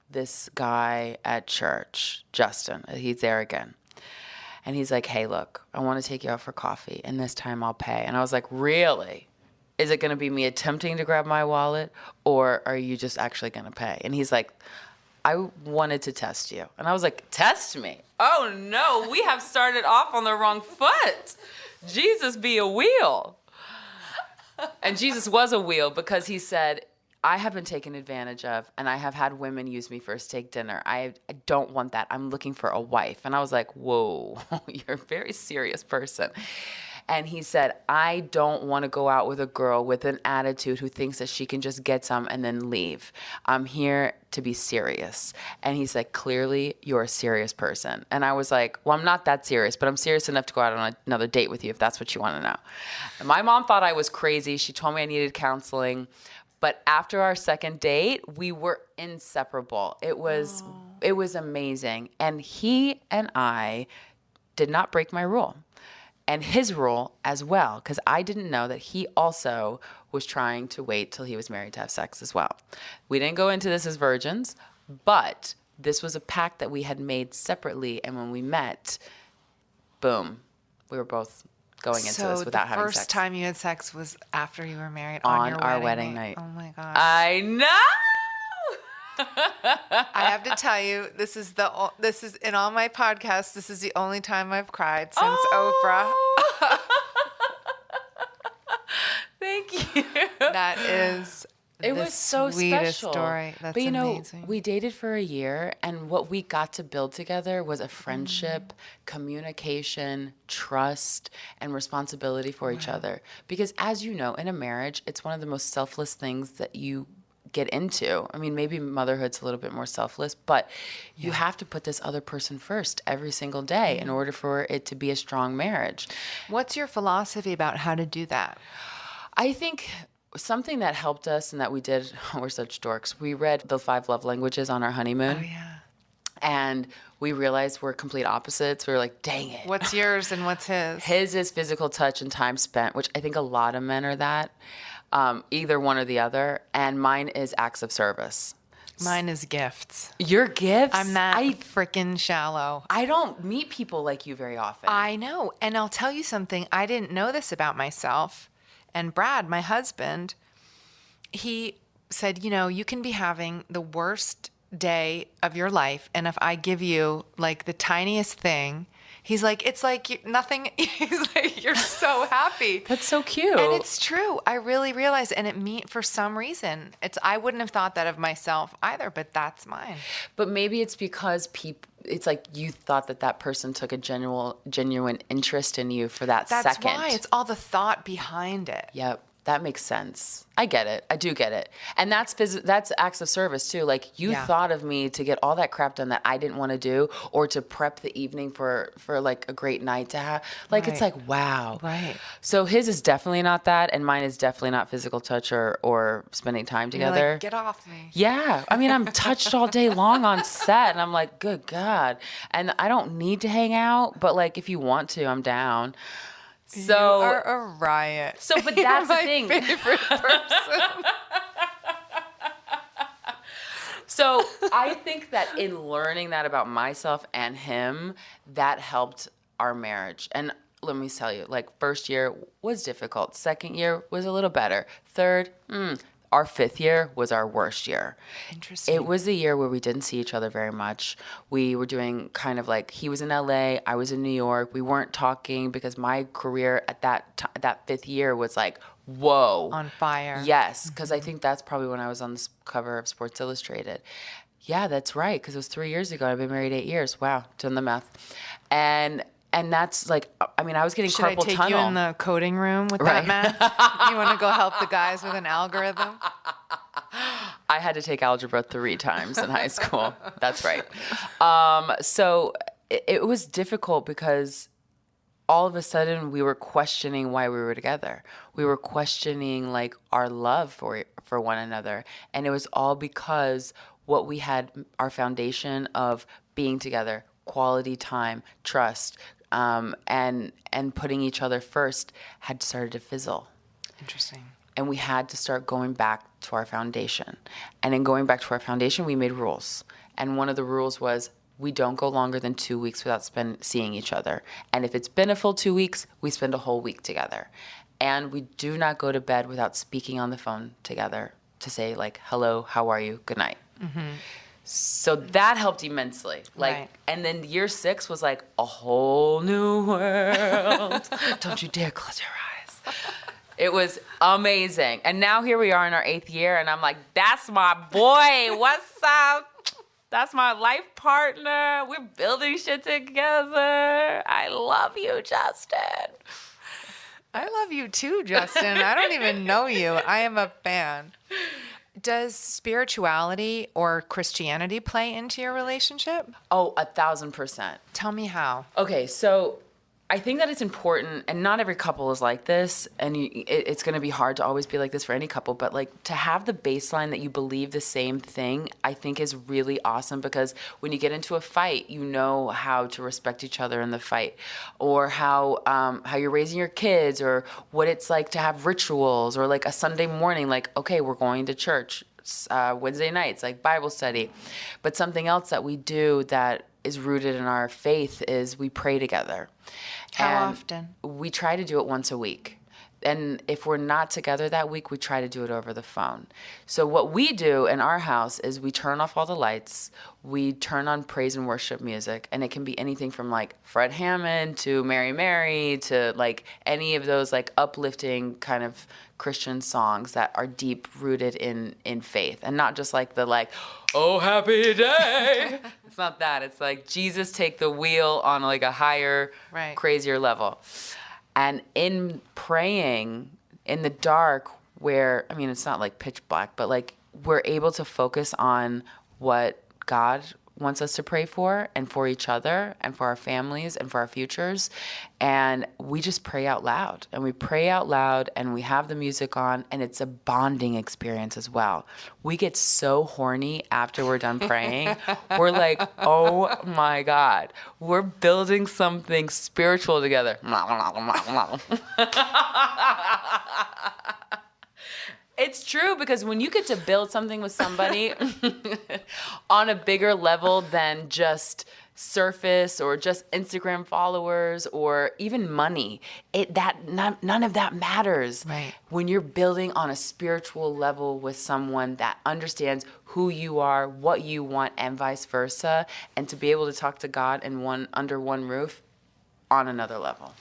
this guy at church, Justin. He's there again. And he's like, hey, look, I want to take you out for coffee, and this time I'll pay. And I was like, really? Is it going to be me attempting to grab my wallet, or are you just actually going to pay? And he's like, I wanted to test you. And I was like, test me? Oh, no, we have started off on the wrong foot. Jesus be a wheel. And Jesus was a wheel because he said, I have been taken advantage of, and I have had women use me for a steak dinner. I don't want that. I'm looking for a wife. And I was like, whoa, you're a very serious person. And he said, I don't want to go out with a girl with an attitude who thinks that she can just get some and then leave. I'm here to be serious. And he's like, clearly you're a serious person. And I was like, well, I'm not that serious, but I'm serious enough to go out on another date with you if that's what you want to know. And my mom thought I was crazy. She told me I needed counseling. But after our second date, we were inseparable. It was amazing. And he and I did not break my rule. And his rule as well, because I didn't know that he also was trying to wait till he was married to have sex as well. We didn't go into this as virgins, but this was a pact that we had made separately. And when we met, boom, we were both going into this without having sex. So the first time you had sex was after you were married on your our wedding wedding night. Oh my God. I know. I have to tell you, this is in all my podcasts, this is the only time I've cried since Oprah. Thank you. That is It the was so sweetest special. story. That's But amazing. we dated for a year, and what we got to build together was a friendship, communication, trust, and responsibility for each other. Because as you know, in a marriage, it's one of the most selfless things that you get into. I mean, maybe motherhood's a little bit more selfless, but you have to put this other person first every single day in order for it to be a strong marriage. What's your philosophy about how to do that? I think something that helped us and that we did, we're such dorks, we read the 5 love languages on our honeymoon. Oh, yeah. And we realized we're complete opposites. We were like, dang it. What's yours and what's his? His is physical touch and time spent, which I think a lot of men are that, either one or the other. And mine is acts of service. Mine is gifts. Your gifts? I'm that freaking shallow. I don't meet people like you very often. I know. And I'll tell you something. I didn't know this about myself. And Brad, my husband, he said, you can be having the worst day of your life. And if I give you like the tiniest thing, he's like, it's like nothing. He's like, you're so happy. That's so cute. And it's true. I really realized, and for some reason, I wouldn't have thought that of myself either, but that's mine. But maybe it's because it's like you thought that person took a genuine interest in you for that second. That's why. It's all the thought behind it. Yep. That makes sense. I get it. I do get it. And that's acts of service too. Like you thought of me to get all that crap done that I didn't want to do, or to prep the evening for like a great night to have. Like It's like, wow. Right. So his is definitely not that, and mine is definitely not physical touch or spending time together. You're like, get off me. Yeah. I mean, I'm touched all day long on set, and I'm like, good God. And I don't need to hang out, but like if you want to, I'm down. So you are a riot. So, but that's the thing. Favorite person. So I think that in learning that about myself and him, that helped our marriage. And let me tell you, like first year was difficult. Second year was a little better. Third, our 5th year was our worst year. Interesting. It was the year where we didn't see each other very much. We were doing kind of like, he was in LA, I was in New York. We weren't talking because my career at that 5th year was like, whoa. On fire. Yes, because I think that's probably when I was on the cover of Sports Illustrated. Yeah, that's right, because it was 3 years ago. I've been married 8 years. Wow, done the math. And that's like, I mean, I was getting carpal tunnel. Should I take you in the coding room with that math? You want to go help the guys with an algorithm? I had to take algebra 3 times in high school. That's right. So it was difficult because all of a sudden we were questioning why we were together. We were questioning like our love for one another. And it was all because what we had, our foundation of being together, quality time, trust, and putting each other first had started to fizzle. Interesting. And we had to start going back to our foundation. And in going back to our foundation, we made rules. And one of the rules was we don't go longer than 2 weeks without seeing each other. And if it's been a full 2 weeks, we spend a whole week together. And we do not go to bed without speaking on the phone together to say like, hello, how are you, good night. Mm-hmm. So that helped immensely. Like, right. And then year 6 was like a whole new world. Don't you dare close your eyes. It was amazing. And now here we are in our 8th year, and I'm like, that's my boy. What's up? That's my life partner. We're building shit together. I love you, Justin. I love you too, Justin. I don't even know you. I am a fan. Does spirituality or Christianity play into your relationship? Oh, 1,000%. Tell me how. Okay, so I think that it's important, and not every couple is like this, and it's going to be hard to always be like this for any couple, but like to have the baseline that you believe the same thing, I think is really awesome, because when you get into a fight, you know how to respect each other in the fight, or how you're raising your kids, or what it's like to have rituals, or like a Sunday morning, like, okay, we're going to church. Wednesday nights, like Bible study. But something else that we do that is rooted in our faith is we pray together. How often? We try to do it once a week. And if we're not together that week, we try to do it over the phone. So what we do in our house is we turn off all the lights. We turn on praise and worship music. And it can be anything from like Fred Hammond to Mary Mary to like any of those like uplifting kind of Christian songs that are deep rooted in faith. And not just like the like, oh, happy day. It's not that. It's like Jesus take the wheel on like a higher, Right. crazier level. And in praying in the dark where, I mean, it's not like pitch black, but like we're able to focus on what God wants us to pray for and for each other and for our families and for our futures. And we just pray out loud, and we pray out loud, and we have the music on, and it's a bonding experience as well. We get so horny after we're done praying. We're like, oh my God, we're building something spiritual together. It's true, because when you get to build something with somebody on a bigger level than just surface or just Instagram followers or even money, none of that matters. Right. When you're building on a spiritual level with someone that understands who you are, what you want, and vice versa, and to be able to talk to God under one roof on another level.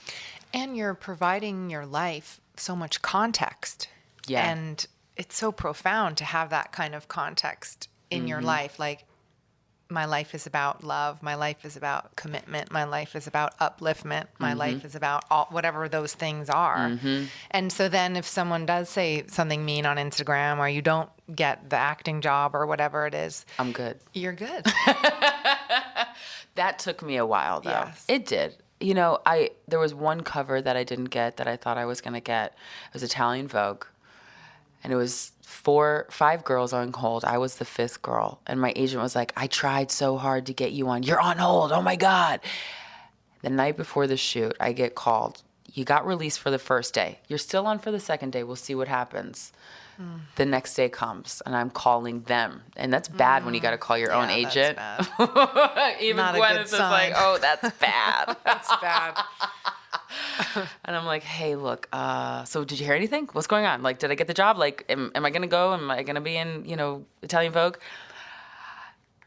And you're providing your life so much context. Yeah. And it's so profound to have that kind of context in your life. Like, my life is about love. My life is about commitment. My life is about upliftment. My life is about whatever those things are. And so then if someone does say something mean on Instagram, or you don't get the acting job or whatever it is, I'm good. You're good. That took me a while, though. Yes. It did. You know, there was one cover that I didn't get that I thought I was going to get. It was Italian Vogue. And it was 5 girls on hold. I was the 5th girl. And my agent was like, I tried so hard to get you on. You're on hold. Oh, my God. The night before the shoot, I get called. You got released for the first day. You're still on for the second day. We'll see what happens. The next day comes, and I'm calling them. And that's bad when you got to call your own agent. That's bad. Even Not a Gwyneth good is sign. like, oh, that's bad. That's bad. And I'm like, hey, look, so did you hear anything? What's going on? Like, did I get the job? Like, am I going to go? Am I going to be in, Italian Vogue?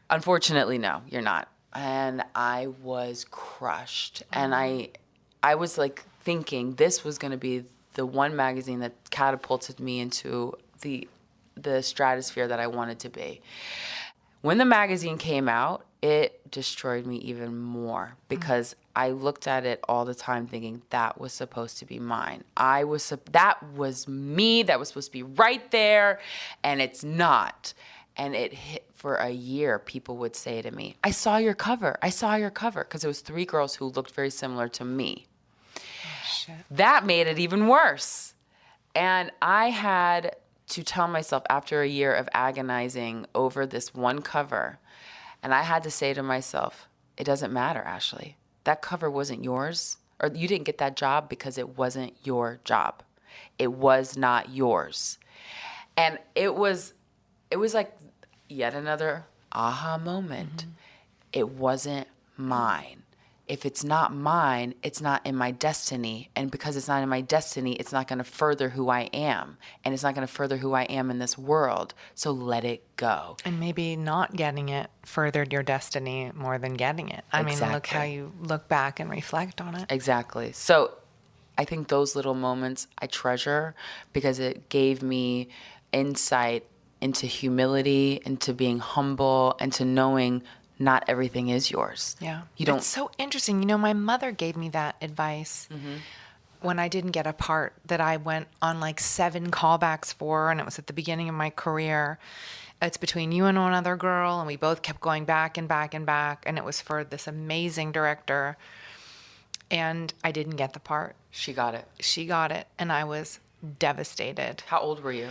Unfortunately, no, you're not. And I was crushed. And I was like thinking this was going to be the one magazine that catapulted me into the stratosphere that I wanted to be. When the magazine came out, it destroyed me even more, because I looked at it all the time thinking that was supposed to be mine. That was me. That was supposed to be right there, and it's not. And it hit for a year. People would say to me, I saw your cover, because it was 3 girls who looked very similar to me. Oh, shit. That made it even worse. And I had to tell myself, after a year of agonizing over this one cover, and I had to say to myself, it doesn't matter, Ashley. That cover wasn't yours, or you didn't get that job because it wasn't your job. It was not yours. And it was like yet another aha moment. It wasn't mine. If it's not mine, it's not in my destiny. And because it's not in my destiny, it's not going to further who I am. And it's not going to further who I am in this world. So let it go. And maybe not getting it furthered your destiny more than getting it. I mean, look how you look back and reflect on it. Exactly. So I think those little moments I treasure, because it gave me insight into humility, into being humble, and to knowing not everything is yours. Yeah. You don't. It's so interesting. My mother gave me that advice when I didn't get a part that I went on like 7 callbacks for, and it was at the beginning of my career. It's between you and one other girl, and we both kept going back and back and back, and it was for this amazing director, and I didn't get the part. She got it. She got it, and I was devastated. How old were you?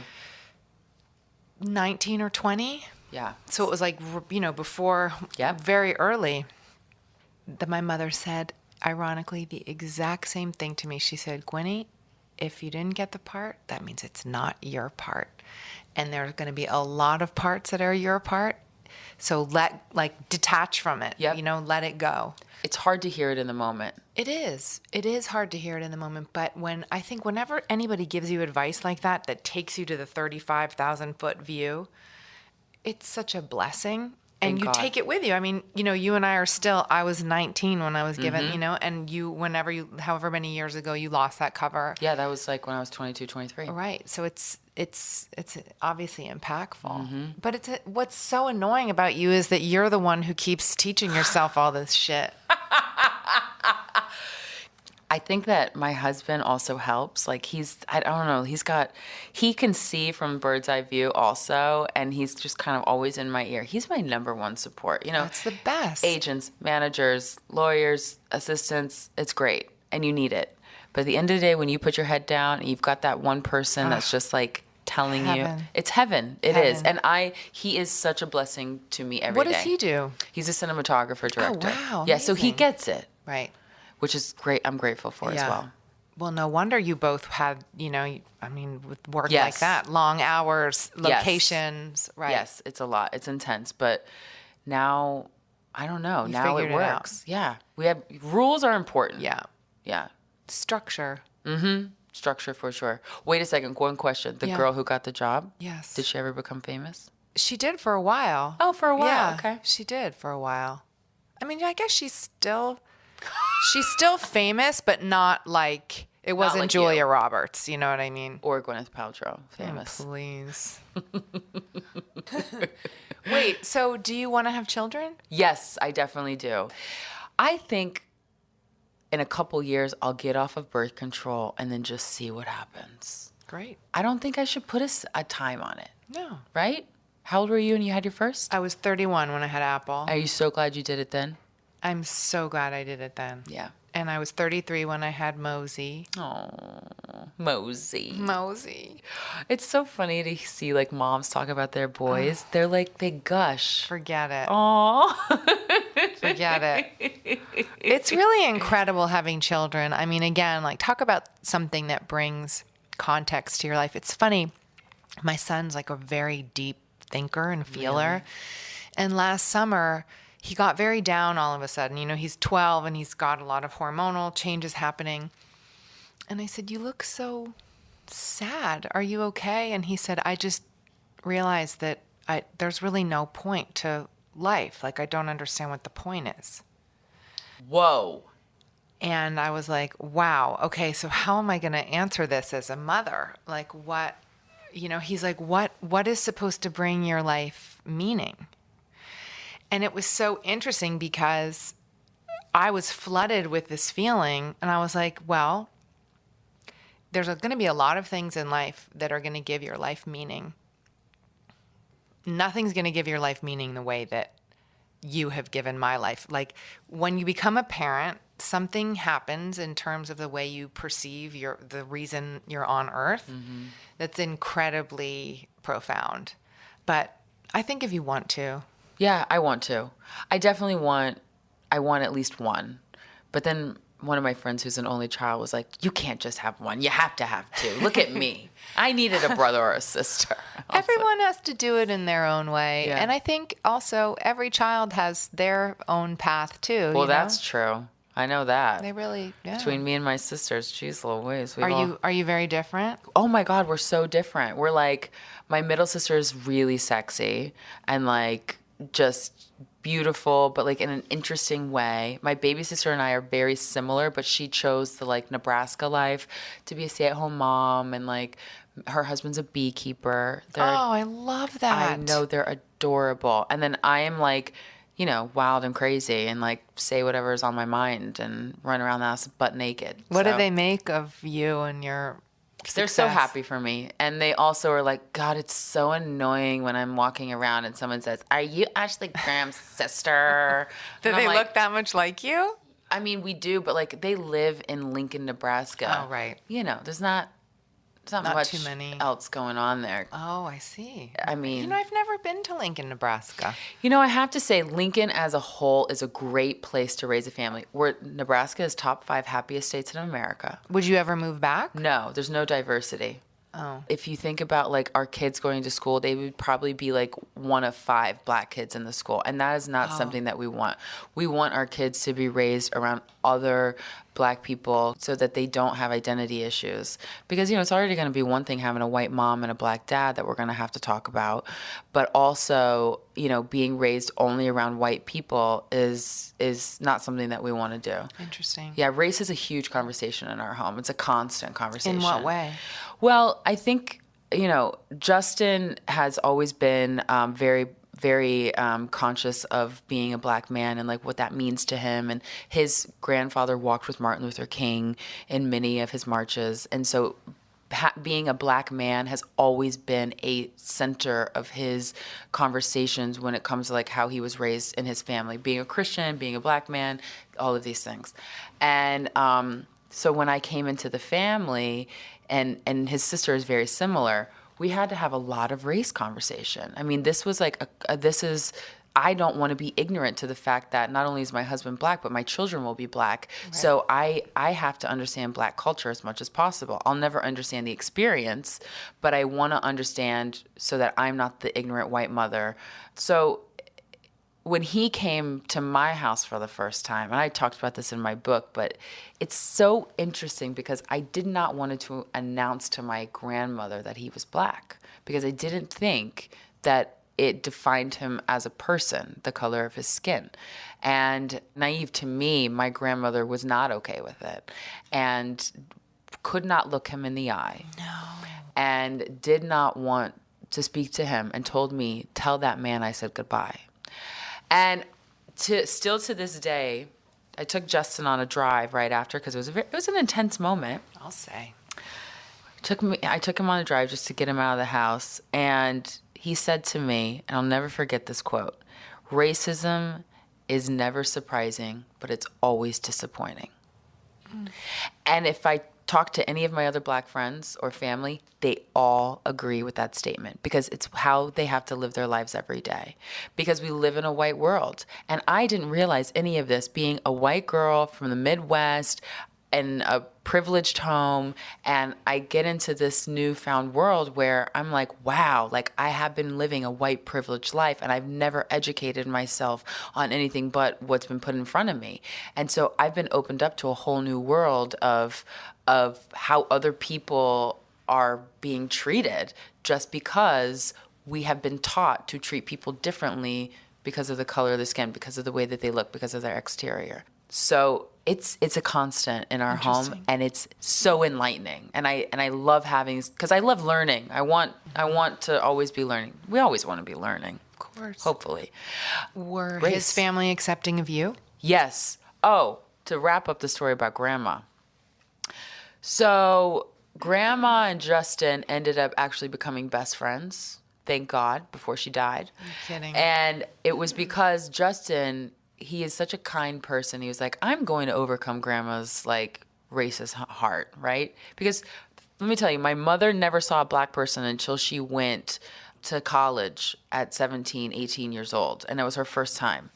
19 or 20. Yeah. So it was like, before, very early, that my mother said, ironically, the exact same thing to me. She said, Gwynny, if you didn't get the part, that means it's not your part. And there's going to be a lot of parts that are your part. So detach from it, Yep. let it go. It's hard to hear it in the moment. It is hard to hear it in the moment. But whenever anybody gives you advice like that takes you to the 35,000 foot view, it's such a blessing. And Thank you God. take it with you. I mean, you and I are still, I was 19 when I was given, and however many years ago you lost that cover. Yeah, that was like when I was 22, 23. Right. So it's obviously impactful. But what's so annoying about you is that you're the one who keeps teaching yourself all this shit. I think that my husband also helps. Like I don't know, he can see from bird's eye view also, and he's just kind of always in my ear. He's my number one support. That's the best. Agents, managers, lawyers, assistants, it's great, and you need it. But at the end of the day, when you put your head down and you've got that one person that's just like telling you, it's heaven. It is. And he is such a blessing to me every day. What does he do? He's a cinematographer, director. Oh, wow. Yeah, so he Amazing. gets it. Right. Which is great. I'm grateful for as well. Well, no wonder you both had, with work Yes. like that, long hours, locations, right? Yes, it's a lot. It's intense. But now, I don't know. You now it figured it out. works. Yeah. Rules are important. Yeah. Yeah. Structure. Structure for sure. Wait a second. One question. The girl who got the job? Yes. Did she ever become famous? She did for a while. Oh, for a while. Yeah, Okay. she did for a while. I mean, I guess she's still famous, but not like it wasn't like Julia you. Roberts. You know what I mean? Or Gwyneth Paltrow. Famous. Oh, please. Wait, so do you want to have children? Yes, I definitely do. I think in a couple years, I'll get off of birth control and then just see what happens. Great. I don't think I should put a time on it. No. Right? How old were you when you had your first? I was 31 when I had Apple. Are you so glad you did it then? I'm so glad I did it then. Yeah. And I was 33 when I had Mosey. Oh, Mosey. Mosey. It's so funny to see like moms talk about their boys. They're like, they gush. Forget it. Aww. Forget it. It's really incredible having children. I mean, again, like talk about something that brings context to your life. It's funny. My son's like a very deep thinker and feeler. Really? And last summer, he got very down all of a sudden. He's 12 and he's got a lot of hormonal changes happening. And I said, "You look so sad. Are you okay?" And he said, "I just realized that there's really no point to life. Like, I don't understand what the point is." Whoa. And I was like, wow, okay, so how am I going to answer this as a mother? Like, what, he's like, what is supposed to bring your life meaning? And it was so interesting because I was flooded with this feeling, and I was like, well, there's going to be a lot of things in life that are going to give your life meaning. Nothing's going to give your life meaning the way that you have given my life. Like, when you become a parent, something happens in terms of the way you perceive the reason you're on earth that's incredibly profound. But I think if you want to. Yeah, I want to. I want at least one. But then one of my friends who's an only child was like, you can't just have one. You have to have two. Look at me. I needed a brother or a sister. Everyone has to do it in their own way. Yeah. And I think also every child has their own path too. Well, that's true. I know that. They really, yeah. Between me and my sisters, geez, little ways. Are you very different? Oh my God, we're so different. We're like, my middle sister is really sexy and like just beautiful, but like in an interesting way. My baby sister and I are very similar, but she chose the like Nebraska life to be a stay-at-home mom, and like her husband's a beekeeper. I love that. I know, they're adorable. And then I am like, wild and crazy and like say whatever is on my mind and run around the house butt naked. What do they make of you and your success? They're so happy for me. And they also are like, God, it's so annoying when I'm walking around and someone says, "Are you Ashley Graham's sister?" Do they look that much like you? I mean, we do, but like they live in Lincoln, Nebraska. Oh, right. There's not much too many else going on there. Oh, I see. I mean, I've never been to Lincoln, Nebraska. I have to say Lincoln as a whole is a great place to raise a family. Nebraska is top 5 happiest states in America. Would you ever move back? No, there's no diversity. Oh. If you think about like our kids going to school, they would probably be like one of 5 black kids in the school. And that is not something that we want. We want our kids to be raised around other black people so that they don't have identity issues. Because, it's already going to be one thing having a white mom and a black dad that we're going to have to talk about. But also, being raised only around white people is not something that we want to do. Interesting. Yeah, race is a huge conversation in our home. It's a constant conversation. In what way? Well, I think, Justin has always been very, very conscious of being a black man and like what that means to him. And his grandfather walked with Martin Luther King in many of his marches. And so being a black man has always been a center of his conversations when it comes to like how he was raised in his family, being a Christian, being a black man, all of these things. And so when I came into the family, and his sister is very similar, we had to have a lot of race conversation. I mean, this was like, I don't want to be ignorant to the fact that not only is my husband black, but my children will be black. Right. So I have to understand black culture as much as possible. I'll never understand the experience, but I want to understand so that I'm not the ignorant white mother. So when he came to my house for the first time, and I talked about this in my book, but it's so interesting because I did not want to announce to my grandmother that he was black because I didn't think that it defined him as a person, the color of his skin. And naive to me, my grandmother was not okay with it and could not look him in the eye. No. And did not want to speak to him and told me, tell that man I said goodbye. And still to this day, I took Justin on a drive right after because it was an intense moment. I'll say. I took him on a drive just to get him out of the house, and he said to me, and I'll never forget this quote: "Racism is never surprising, but it's always disappointing." Mm. And if I talk to any of my other black friends or family, they all agree with that statement because it's how they have to live their lives every day. Because we live in a white world. And I didn't realize any of this being a white girl from the Midwest in a privileged home, and I get into this newfound world where I'm like, wow, like I have been living a white privileged life and I've never educated myself on anything but what's been put in front of me. And so I've been opened up to a whole new world of how other people are being treated just because we have been taught to treat people differently because of the color of the skin, because of the way that they look, because of their exterior. So it's a constant in our home, and it's so enlightening. And I love having, because I love learning. I want to always be learning. We always want to be learning. Of course. Hopefully. Were his family accepting of you? Yes. Oh, to wrap up the story about Grandma. So Grandma and Justin ended up actually becoming best friends, thank God, before she died. Are you kidding? And it was because Justin, he is such a kind person. He was like, I'm going to overcome Grandma's like racist heart, right? Because let me tell you, my mother never saw a black person until she went to college at 17, 18 years old. And it was her first time.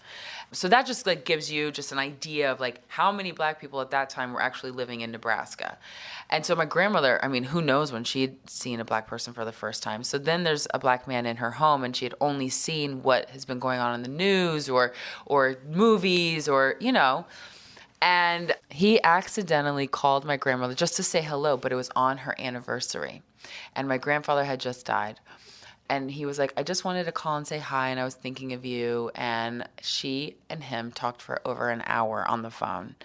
So that just like gives you just an idea of like how many black people at that time were actually living in Nebraska. And so my grandmother, I mean, who knows when she'd seen a black person for the first time. So then there's a black man in her home, and she had only seen what has been going on in the news or movies or, and he accidentally called my grandmother just to say hello, but it was on her anniversary. And my grandfather had just died. And he was like, I just wanted to call and say hi, and I was thinking of you. And she and him talked for over an hour on the phone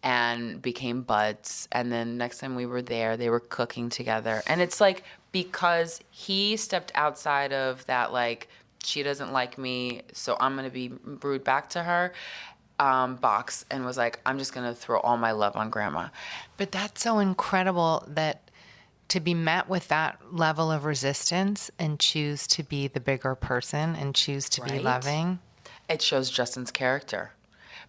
and became buds. And then next time we were there, they were cooking together. And it's like, because he stepped outside of that, like, she doesn't like me, so I'm going to be rude back to her, box, and was like, I'm just going to throw all my love on Grandma. But that's so incredible that to be met with that level of resistance and choose to be the bigger person and choose to be loving. It shows Justin's character,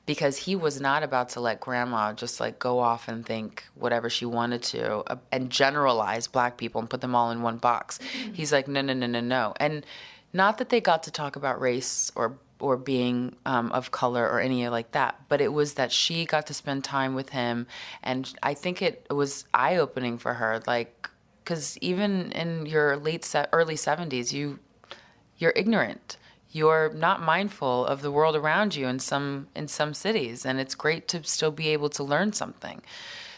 because he was not about to let Grandma just like go off and think whatever she wanted to and generalize black people and put them all in one box. Mm-hmm. He's like, no. And not that they got to talk about race or being of color or any like that, but it was that she got to spend time with him. And I think it was eye-opening for her, like, because even in your early 70s, you're ignorant. You're not mindful of the world around you in some cities, and it's great to still be able to learn something.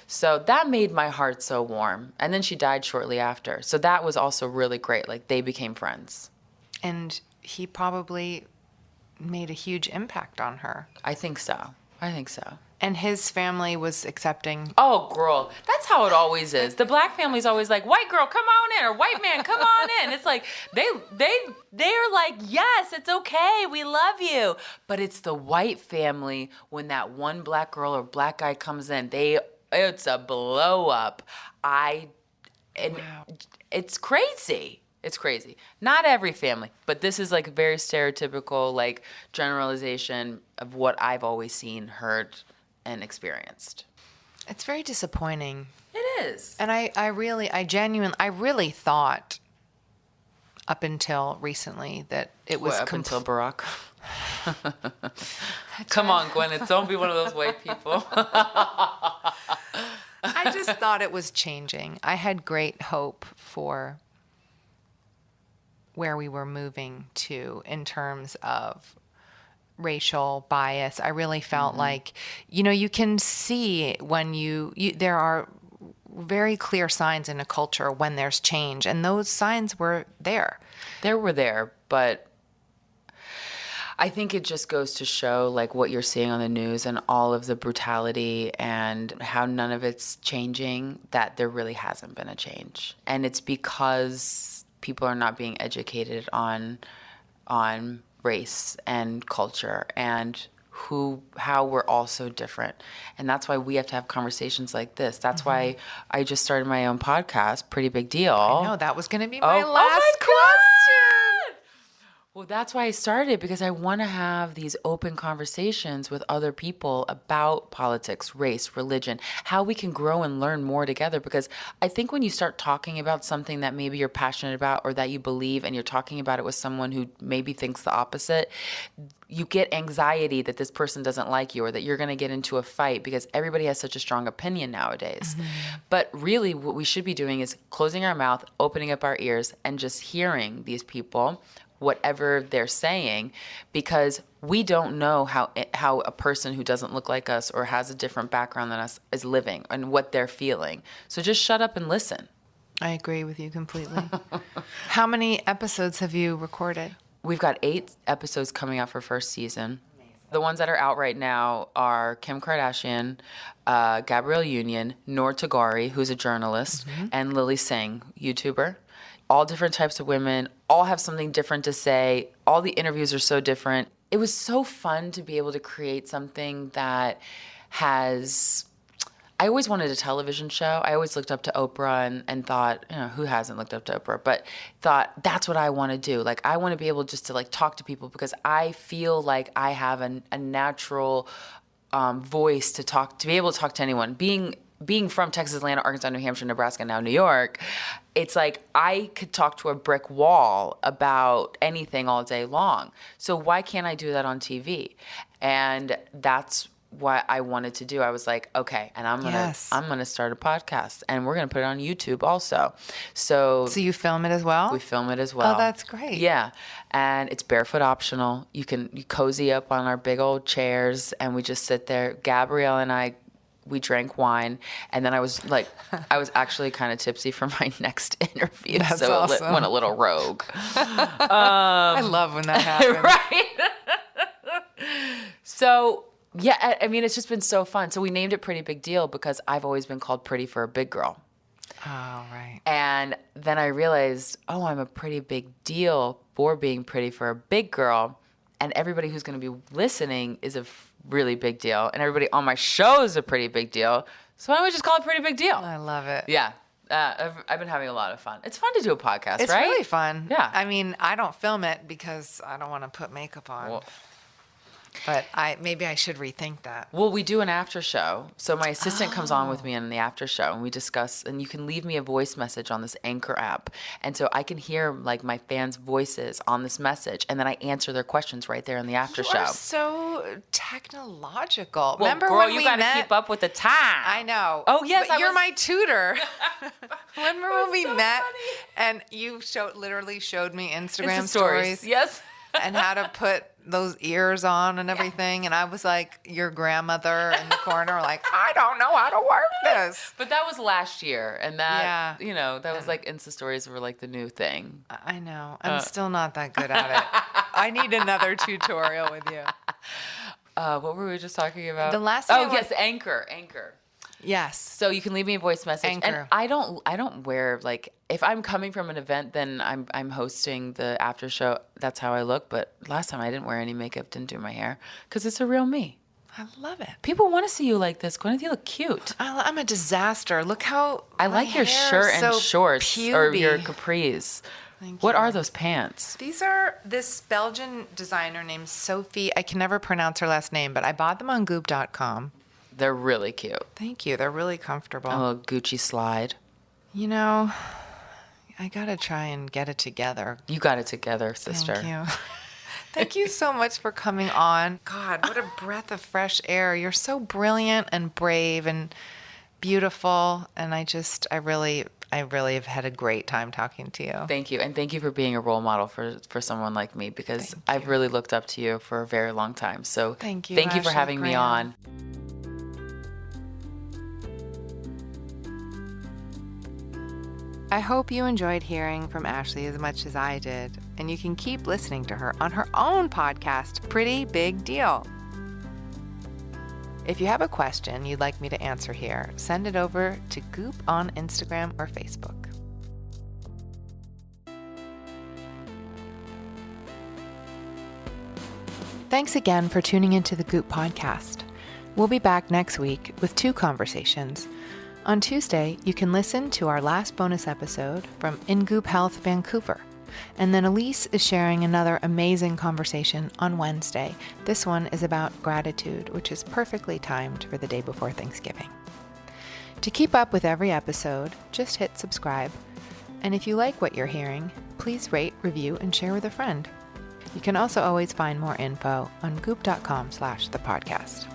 So that made my heart so warm. And then she died shortly after. So that was also really great. Like, they became friends. And he probably made a huge impact on her. I think so. And his family was accepting. Oh, girl, that's how it always is. The black family's always like, white girl, come on in, or white man, come on in. It's like, they're like, yes, it's okay, we love you. But it's the white family, when that one black girl or black guy comes in, it's a blow up. Wow. It's crazy. It's crazy. Not every family, but this is like a very stereotypical, like, generalization of what I've always seen, heard, and experienced. It's very disappointing. It is. And I really thought up until recently that it was Up until Barack. Come on, Gwyneth, don't be one of those white people. I just thought it was changing. I had great hope for where we were moving to in terms of racial bias. I really felt like, you can see when there are very clear signs in a culture when there's change, and those signs were there. They were there, but I think it just goes to show, like, what you're seeing on the news and all of the brutality and how none of it's changing, that there really hasn't been a change. And it's because people are not being educated on race and culture and how we're all so different. And that's why we have to have conversations like this. That's why I just started my own podcast, Pretty Big Deal. I know, that was going to be my last question. Well, that's why I started, because I want to have these open conversations with other people about politics, race, religion, how we can grow and learn more together. Because I think when you start talking about something that maybe you're passionate about or that you believe, and you're talking about it with someone who maybe thinks the opposite, you get anxiety that this person doesn't like you or that you're going to get into a fight, because everybody has such a strong opinion nowadays. But really what we should be doing is closing our mouth, opening up our ears, and just hearing these people, whatever they're saying, because we don't know how a person who doesn't look like us or has a different background than us is living and what they're feeling. So just shut up and listen. I agree with you completely. How many episodes have you recorded? We've got 8 episodes coming out for first season. Amazing. The ones that are out right now are Kim Kardashian, Gabrielle Union, Noor Tagouri, who's a journalist, and Lily Singh, YouTuber. All different types of women, all have something different to say. All the interviews are so different. It was so fun to be able to create something that has... I always wanted a television show. I always looked up to Oprah and thought, who hasn't looked up to Oprah? But thought, that's what I want to do. Like, I want to be able just to, like, talk to people, because I feel like I have a natural voice to be able to talk to anyone. Being from Texas, Atlanta, Arkansas, New Hampshire, Nebraska, now New York, it's like I could talk to a brick wall about anything all day long. So why can't I do that on TV? And that's what I wanted to do. I was like, okay, and I'm gonna start a podcast, and we're gonna put it on YouTube also. So you film it as well? We film it as well. Oh, that's great. Yeah, and it's barefoot optional. You cozy up on our big old chairs, and we just sit there. Gabrielle and I, we drank wine, and then I was actually kind of tipsy for my next interview. That's so awesome. It went a little rogue. I love when that happens. Right? So, yeah, I mean, it's just been so fun. So we named it Pretty Big Deal because I've always been called pretty for a big girl. Oh, right. And then I realized, I'm a pretty big deal for being pretty for a big girl. And everybody who's going to be listening is a really big deal. And everybody on my show is a pretty big deal. So why don't we just call it Pretty Big Deal? I love it. Yeah. I've been having a lot of fun. It's fun to do a podcast, it's right? It's really fun. Yeah. I mean, I don't film it because I don't want to put makeup on. Well, But maybe I should rethink that. Well, we do an after show. So my assistant comes on with me in the after show, and we discuss, and you can leave me a voice message on this Anchor app. And so I can hear like my fans' voices on this message, and then I answer their questions right there in the after show. You're so technological. Well, Remember girl, when you we got to met? keep up with the time. I know. Oh, yes, but I you're was- my tutor. Remember when we so met funny. and you literally showed me Instagram Insta stories Yes. and how to put those ears on and everything. And I was like your grandmother in the corner, like, I don't know how to work this. But that was last year, and that, Yeah. that was like Insta stories were like the new thing. I know. I'm still not that good at it. I need another tutorial with you. What were we just talking about? The last thing I Oh, yes, Anchor. Yes. So you can leave me a voice message. Anchor. And I don't wear, like, if I'm coming from an event, then I'm hosting the after show. That's how I look. But last time I didn't wear any makeup, didn't do my hair, because it's a real me. I love it. People want to see you like this, Gwyneth. You look cute. I'm a disaster. Look how I my like your hair shirt is and so shorts or puby. your capris. Thank What you. are those pants? These are this Belgian designer named Sophie. I can never pronounce her last name, but I bought them on goop.com. They're really cute. Thank you. They're really comfortable. A little Gucci slide. You know, I got to try and get it together. You got it together, sister. Thank you. Thank you so much for coming on. God, what a breath of fresh air. You're so brilliant and brave and beautiful. And I really have had a great time talking to you. Thank you. And thank you for being a role model for someone like me, because Thank I've you. really looked up to you for a very long time. So Thank you, for Ashley having me Graham. on. I hope you enjoyed hearing from Ashley as much as I did, and you can keep listening to her on her own podcast, Pretty Big Deal. If you have a question you'd like me to answer here, send it over to Goop on Instagram or Facebook. Thanks again for tuning into the Goop podcast. We'll be back next week with 2 conversations. On Tuesday, you can listen to our last bonus episode from In Goop Health Vancouver. And then Elise is sharing another amazing conversation on Wednesday. This one is about gratitude, which is perfectly timed for the day before Thanksgiving. To keep up with every episode, just hit subscribe. And if you like what you're hearing, please rate, review, and share with a friend. You can also always find more info on goop.com/thepodcast.